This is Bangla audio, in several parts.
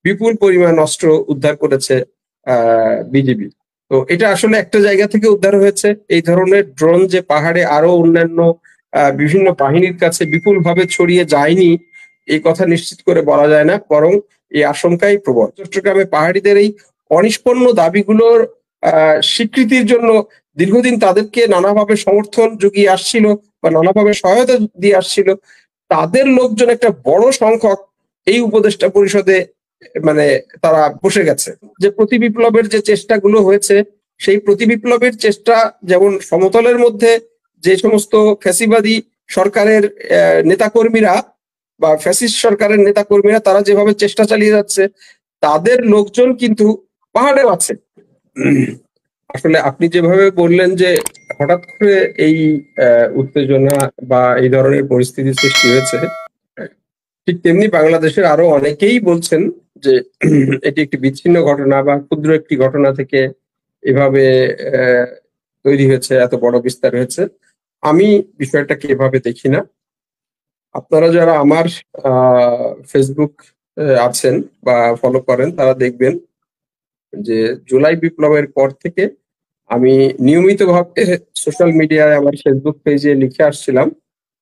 বিপুল পরিমাণ অস্ত্র উদ্ধার করেছে বিজিবি। তো এটা আসলে একটা জায়গা থেকে উদ্ধার হয়েছে। এই ধরনের ড্রোন যে পাহাড়ে আরো অন্যান্য বিভিন্ন বাহিনীর কাছে বিপুলভাবে ছড়িয়ে যায়নি এই কথা নিশ্চিত করে বলা যায় না, বরং এই আশঙ্কাই প্রবল। চট্টগ্রামে পাহাড়িদের এই অনিষ্পন্ন দাবিগুলোর স্বীকৃতির জন্য দীর্ঘদিন তাদেরকে নানাভাবে সমর্থন জুগিয়ে আসছিল বা নানাভাবে সহায়তা দিয়ে আসছিল, তাদের লোকজন একটা বড় সংখ্যক এই উপদেষ্টা পরিষদে মানে তারা বসে গেছে। যে প্রতি বিপ্লবের যে চেষ্টাগুলো হয়েছে, সেই প্রতি বিপ্লবের চেষ্টা যেমন সমতলের মধ্যে যে সমস্ত ফ্যাসিবাদী সরকারের নেতাকর্মীরা বা ফ্যাসিস্ট সরকারের নেতাকর্মীরা তারা যেভাবে চেষ্টা চালিয়ে যাচ্ছে, তাদের লোকজন কিন্তু পাহাড়েও আছে। আসলে আপনি যেভাবে বললেন যে হঠাৎ করে এই উত্তেজনা বা এই ধরনের পরিস্থিতি সৃষ্টি হয়েছে, ঠিক তেমনি বাংলাদেশের আরো অনেকেই বলছেন যে এটি একটি বিচ্ছিন্ন ঘটনা বা ক্ষুদ্র একটি ঘটনা থেকে এভাবে তৈরি হয়েছে, এত বড় বিস্তার হয়েছে। আমি বিষয়টাকে এভাবে দেখি না। আপনারা যারা আমার ফেসবুক আছেন বা ফলো করেন তারা দেখবেন যে জুলাই বিপ্লবের পর থেকে আমি নিয়মিতভাবে সোশ্যাল মিডিয়ায় আমার ফেসবুক পেজে লিখে আসছিলাম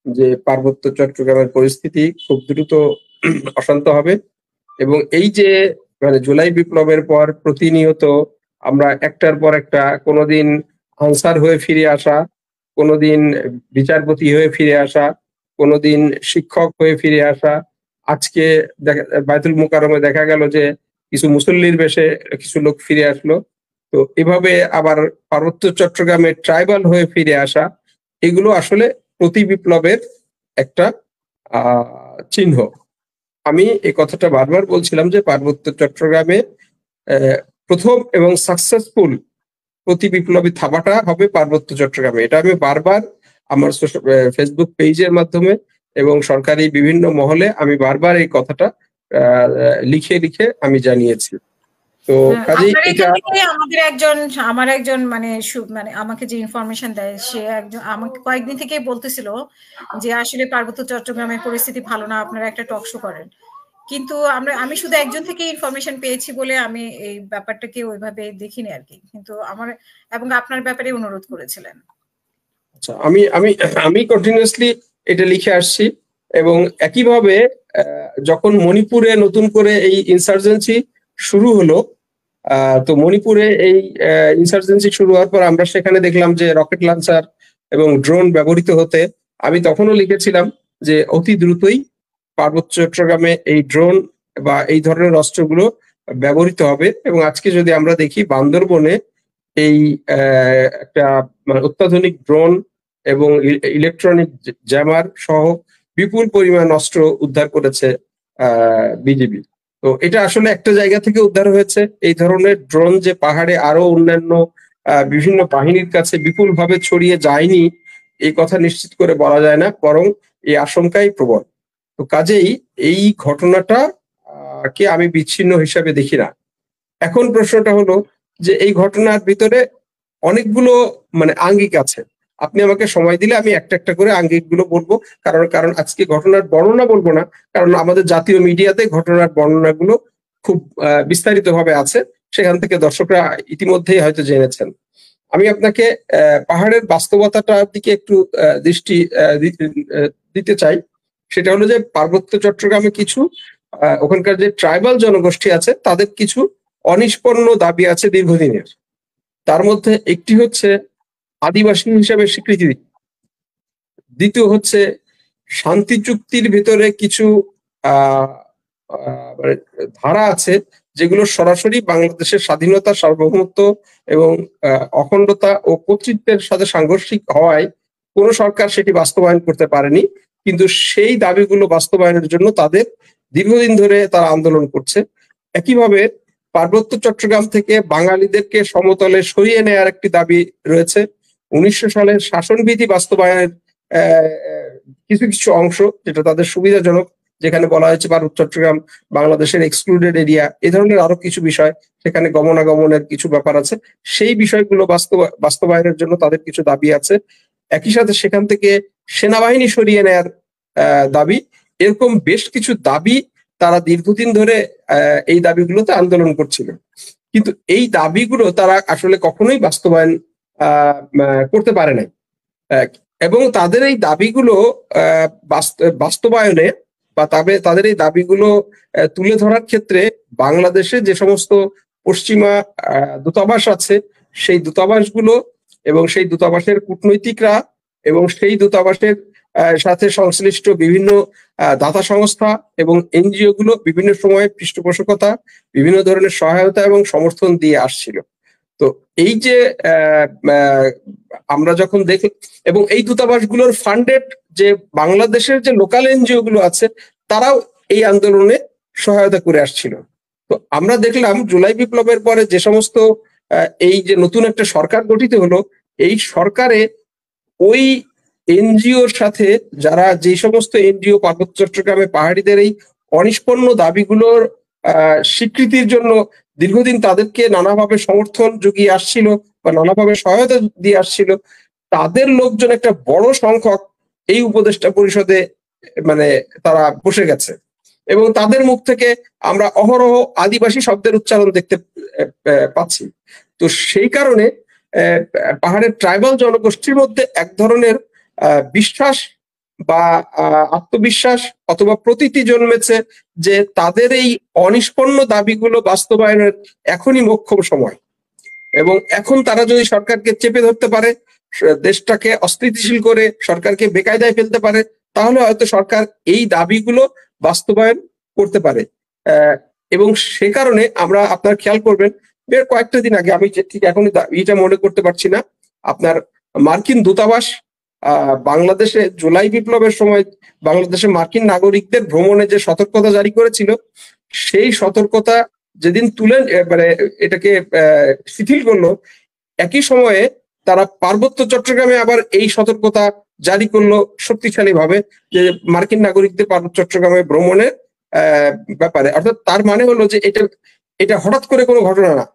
যে পার্বত্য চট্টগ্রামের পরিস্থিতি খুব দ্রুত অশান্ত হবে, এবং এই যে মানে জুলাই বিপ্লবের পর প্রতিনিয়ত আমরা একটার পর একটা কোনোদিন আনসার হয়ে ফিরে আসা, কোনোদিন বিচারপতি হয়ে ফিরে আসা, কোনোদিন শিক্ষক হয়ে ফিরে আসা, আজকে বায়তুল মুকাররমে দেখা গেল যে কিছু মুসল্লির বেশে কিছু লোক ফিরে আসলো। তো এভাবে আবার পার্বত্য চট্টগ্রামে ট্রাইবাল হয়ে ফিরে আসা, এগুলো আসলে প্রতি বিপ্লবের একটা চিহ্ন। আমি এই কথাটা বারবার বলছিলাম যে পার্বত্য চট্টগ্রামে প্রথম এবং সাকসেসফুল প্রতি বিপ্লবী থাবাটা হবে পার্বত্য চট্টগ্রামে। এটা আমি বারবার আমার ফেসবুক পেজের মাধ্যমে এবং সরকারি বিভিন্ন মহলে আমি বারবার এই কথাটা লিখে লিখে আমি জানিয়েছি। তো কাজেই এটা আমার একজন মানে আমাকে যে ইনফরমেশন দেয় সে একজন আমাকে কয়েকদিন থেকে বলতেছিল যে আসলে পার্বত্য চট্টগ্রামের পরিস্থিতি ভালো না, আপনারা একটা টক শো করেন। কিন্তু আমি শুধু একজন থেকে ইনফরমেশন পেয়েছি বলে আমি এই ব্যাপারটাকে ওইভাবে দেখিনি আর কি, কিন্তু আমার এবং আপনার ব্যাপারে অনুরোধ করেছিলেন। আচ্ছা, আমি আমি আমি কন্টিনিউয়াসলি এটা লিখে আসছি, এবং একইভাবে যখন মণিপুরে নতুন করে এই ইনসার্জেন্সি শুরু হলো, তো মণিপুরে এই ইনসার্জেন্সি শুরু হওয়ার পর আমরা সেখানে দেখলাম যে রকেট লঞ্চার এবং ড্রোন ব্যবহৃত হতে, আমি তখনও লিখেছিলাম যে অতি দ্রুতই পার্বত্য চট্টগ্রামে এই ড্রোন বা এই ধরনের অস্ত্রগুলো ব্যবহৃত হবে। এবং আজকে যদি আমরা দেখি বান্দরবনে এই একটা মানে অত্যাধুনিক ড্রোন এবং ইলেকট্রনিক জ্যামার সহ বিপুল পরিমাণ অস্ত্র উদ্ধার করেছে বিজিবি। তো এটা আসলে একটা জায়গা থেকে উদ্ধার হয়েছে। এই ধরনের ড্রোন যে পাহাড়ে আরো অন্যান্য বিভিন্ন বাহিনীর কাছে বিপুলভাবে ছড়িয়ে যায়নি এই কথা নিশ্চিত করে বলা যায় না, বরং এই আশঙ্কাই প্রবল। তো কাজেই এই ঘটনাটা কে আমি বিচ্ছিন্ন হিসাবে দেখি না। এখন প্রশ্নটা হলো যে এই ঘটনার ভিতরে অনেকগুলো মানে আঙ্গিক আছে। আপনি আমাকে সময় দিলে আমি একটা একটা করে আঙ্গিকগুলো বলবো, কারণ আজকে ঘটনার বর্ণনা বলবো না, কারণ আমাদের জাতীয় মিডিয়াতে ঘটনার বর্ণনাগুলো খুব বিস্তারিতভাবে আছে, সেখান থেকে দর্শকরা ইতিমধ্যেই হয়তো জেনেছেন। আমি আপনাকে পাহাড়ের বাস্তবতাটার দিকে একটু দৃষ্টি দিতে চাই। সেটা হলো যে পার্বত্য চট্টগ্রামে কিছু ওখানকার যে ট্রাইবাল জনগোষ্ঠী আছে তাদের কিছু অনিষ্পন্ন দাবি আছে দীর্ঘদিনের। তার মধ্যে একটি হচ্ছে আদিবাসী হিসাবে স্বীকৃতি, দ্বিতীয় হচ্ছে শান্তি চুক্তির ভিতরে কিছু ধারা আছে যেগুলো সরাসরি বাংলাদেশের স্বাধীনতা, সার্বভৌমত্ব এবং অখণ্ডতা ও কর্তৃত্বের সাথে সাংঘর্ষিক হওয়ায় কোন সরকার সেটি বাস্তবায়ন করতে পারেনি, কিন্তু সেই দাবিগুলো বাস্তবায়নের জন্য তাদের দীর্ঘদিন ধরে তারা আন্দোলন করছে। একইভাবে পার্বত্য চট্টগ্রাম থেকে বাঙালিদেরকে সমতলে সরিয়ে নেওয়ার একটি দাবি রয়েছে। 1900 সালের শাসনবিধি বাস্তবায়নের কিছু কিছু অংশ যেটা তাদের সুবিধাজনক, যেখানে বলা হয়েছে পার্বত্য চট্টগ্রাম বাংলাদেশের এক্সক্লুডেড এরিয়া, এ ধরনের আরো কিছু বিষয়, সেখানে গমনাগমনের কিছু ব্যাপার আছে, সেই বিষয়গুলো বাস্তবায়নের জন্য তাদের কিছু দাবি আছে। একই সাথে সেখান থেকে সেনাবাহিনী সরিয়ে নেয়ার দাবি, এরকম বেশ কিছু দাবি তারা দীর্ঘদিন ধরে এই দাবিগুলোতে আন্দোলন করছিল, কিন্তু এই দাবিগুলো তারা আসলে কখনোই বাস্তবায়ন করতে পারে নাই। এবং তাদের এই দাবিগুলো বাস্তবায়নে বা তাদের এই দাবিগুলো তুলে ধরার ক্ষেত্রে বাংলাদেশে যে সমস্ত পশ্চিমা দূতাবাস আছে, সেই দূতাবাসগুলো এবং সেই দূতাবাসের কূটনৈতিকরা এবং সেই দূতাবাসের সাথে সংশ্লিষ্ট বিভিন্ন দাতা সংস্থা এবং এনজিও গুলো বিভিন্ন সময়ে পৃষ্ঠপোষকতা, বিভিন্ন ধরনের সহায়তা এবং সমর্থন দিয়ে আসছিল। তো এই যে আমরা যখন দেখি, এবং এই দূতাবাসগুলোর ফান্ডেড যে বাংলাদেশের যে লোকাল এনজিও গুলো আছে, তারাও এই আন্দোলনে সহায়তা করে আসছিল। তো আমরা দেখলাম জুলাই বিপ্লবের পরে যে সমস্ত এই যে নতুন একটা সরকার গঠিত হলো, এই সরকারে ওই এনজিওর সাথে যারা যে সমস্ত এনজিও পার্বত্য চট্টগ্রামে পাহাড়িদের এই অনিষ্পন্ন দাবিগুলোর স্বীকৃতির জন্য দীর্ঘদিন তাদেরকে নানাভাবে সমর্থন জুগিয়ে আসছিল বা নানাভাবে সহায়তা দিয়ে আসছিল, তাদের লোকজন একটা বড় সংখ্যক এই উপদেষ্টা পরিষদে মানে তারা বসে গেছে, এবং তাদের মুখ থেকে আমরা অহরহ আদিবাসী শব্দের উচ্চারণ দেখতে পাচ্ছি। তো সেই কারণে পাহাড়ের ট্রাইবাল জনগোষ্ঠীর মধ্যে এক ধরনের বিশ্বাস বা আত্মবিশ্বাস অথবা প্রতীতি জন্মেছে যে তাদের এই অনিষ্পন্ন দাবিগুলো বাস্তবায়নের এখনই মোক্ষম সময়, এবং এখন তারা যদি সরকারকে চেপে ধরতে পারে, দেশটাকে অস্থিতিশীল করে সরকারকে বেকায়দায় ফেলতে পারে, তাহলে হয়তো সরকার এই দাবিগুলো বাস্তবায়ন করতে পারে। এবং সে কারণে আমরা, আপনার খেয়াল করবেন, বের কয়েকটা দিন আগে, আমি ঠিক এখন এটা মনে করতে পারছি না, আপনার মার্কিন দূতাবাস বাংলাদেশে জুলাই বিপ্লবের সময় বাংলাদেশে মার্কিন নাগরিকদের ভ্রমণে যে সতর্কতা জারি করেছিল, সেই সতর্কতা যেদিন তুলে মানে এটাকে শিথিল করলো, একই সময়ে তারা পার্বত্য চট্টগ্রামে আবার এই সতর্কতা জারি করলো শক্তিশালী ভাবে, যে মার্কিন নাগরিকদের পার্বত্য চট্টগ্রামে ভ্রমণের ব্যাপারে। অর্থাৎ তার মানে হলো যে এটা হঠাৎ করে কোনো ঘটনা না,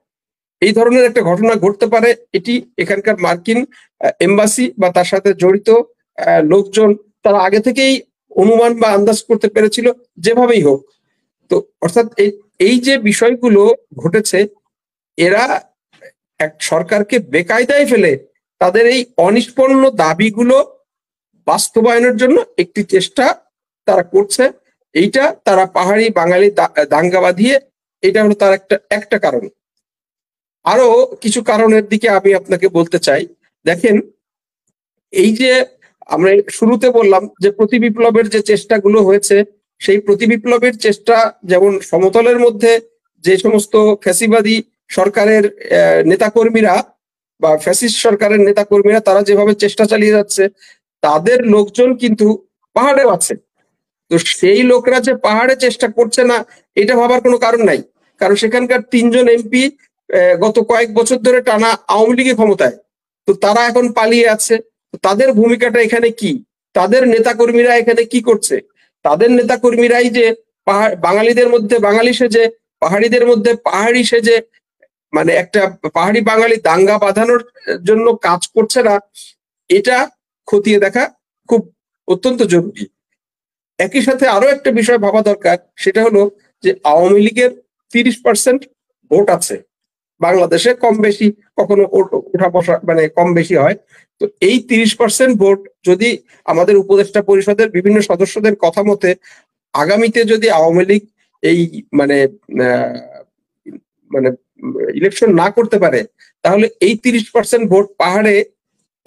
এই ধরনের একটা ঘটনা ঘটতে পারে, এটি এখানকার মার্কিন এম্বাসি বা তার সাথে জড়িত লোকজন তারা আগে থেকেই অনুমান বা আন্দাজ করতে পেরেছিল, যেভাবেই হোক। তো অর্থাৎ এই যে বিষয়গুলো ঘটেছে, এরা এক সরকারকে বেকায়দায় ফেলে তাদের এই অনিষ্পন্ন দাবিগুলো বাস্তবায়নের জন্য একটি চেষ্টা তারা করছে। এইটা তারা পাহাড়ি বাঙালি দাঙ্গা বাঁধিয়ে, এটা হলো তার একটা কারণ। আরো কিছু কারণের দিকে আমি আপনাকে বলতে চাই। দেখেন, এই যে আমরা শুরুতে বললাম যে প্রতিবিপ্লবের যে চেষ্টাগুলো হয়েছে, সেই প্রতিবিপ্লবের চেষ্টা যেমন সমতলের মধ্যে যে সমস্ত ফ্যাসিবাদী সরকারের নেতাকর্মীরা বা ফ্যাসিস্ট সরকারের নেতাকর্মীরা তারা যেভাবে চেষ্টা চালিয়ে যাচ্ছে, তাদের লোকজন কিন্তু পাহাড়েও আছে। তো সেই লোকরা যে পাহাড়ে চেষ্টা করছে না, এটা ভাবার কোনো কারণ নাই, কারণ সেখানকার 3 জন এমপি গত কয়েক বছর ধরে টানা আওয়ামী লীগের ক্ষমতায়, তো তারা এখন পালিয়ে আছে। তাদের ভূমিকাটা এখানে কি? তাদের নেতাকর্মীরা এখানে কি করছে? তাদের নেতাকর্মীরাই যে বাঙালিদের মধ্যে বাঙালি সেজে, পাহাড়িদের মধ্যে পাহাড়ি সেজে, মানে একটা পাহাড়ি বাঙালি দাঙ্গা বাঁধানোর জন্য কাজ করছে না, এটা খতিয়ে দেখা খুব অত্যন্ত জরুরি। একই সাথে আরো একটা বিষয় ভাবা দরকার, সেটা হলো যে আওয়ামী লীগের 30% ভোট আছে বাংলাদেশে, কম বেশি কখনো উঠা বসা মানে কম বেশি হয়। তো এই 30% ভোট যদি আমাদের উপদেষ্টা পরিষদের বিভিন্ন সদস্যদের কথা মতে আগামীতে যদি আওয়ামী লীগ এই মানে মানে ইলেকশন না করতে পারে, তাহলে এই 30% ভোট পাহাড়ে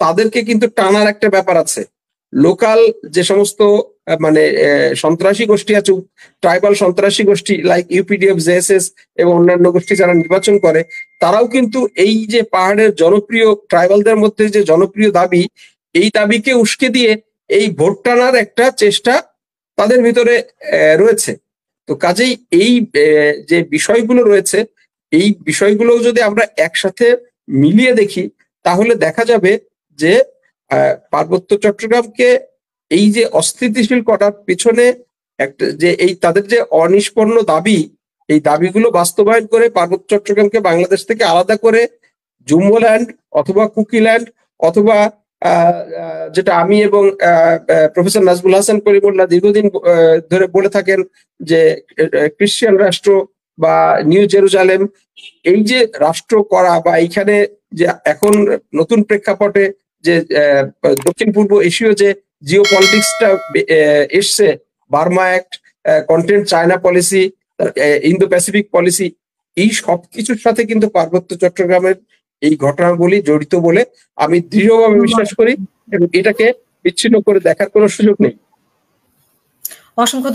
তাদেরকে কিন্তু টানার একটা ব্যাপার আছে। লোকাল যে সমস্ত মানে সন্ত্রাসী গোষ্ঠী আছে, ট্রাইবাল সন্ত্রাসী গোষ্ঠী লাইক ইউপিডিএফ, জেএসএস এবং অন্যান্য গোষ্ঠী যারা নির্বাচন করে, তারাও কিন্তু এই যে পাহাড়ের জনপ্রিয় ট্রাইবালদের মধ্যে যে জনপ্রিয় দাবি, এই দাবিকে উস্কে দিয়ে এই ভোট টানার একটা চেষ্টা তাদের ভিতরে রয়েছে। তো কাজেই এই যে বিষয়গুলো রয়েছে, এই বিষয়গুলো যদি আমরা একসাথে মিলিয়ে দেখি, তাহলে দেখা যাবে যে পার্বত্য চট্টগ্রামকে এই যে অস্থিতিশীল করার পিছনে একটা যে এই তাদের যে অনিষ্পন্ন দাবি, এই দাবিগুলো বাস্তবায়ন করে পার্বত্য চট্টগ্রামকে বাংলাদেশ থেকে আলাদা করে জুম্বোল্যান্ড অথবা কুকিল্যান্ড অথবা যেটা আমি এবং প্রফেসর নাজমুল হাসান করিমুল্লাহ দীর্ঘদিন ধরে বলে থাকেন যে খ্রিস্টান রাষ্ট্র বা নিউ জেরুজালেম এই যে রাষ্ট্র করা বা এইখানে যে এখন নতুন প্রেক্ষাপটে যে দক্ষিণ পূর্ব এশীয় যে জিও পলিটিক্সটা এসছে, Burma act, content China policy, Indo Pacific policy, এই সবকিছুর সাথে কিন্তু পার্বত্য চট্টগ্রামের এই ঘটনাগুলি জড়িত বলে আমি দৃঢ়ভাবে বিশ্বাস করি এবং এটাকে বিচ্ছিন্ন করে দেখার কোনো সুযোগ নেই। অসংখ্য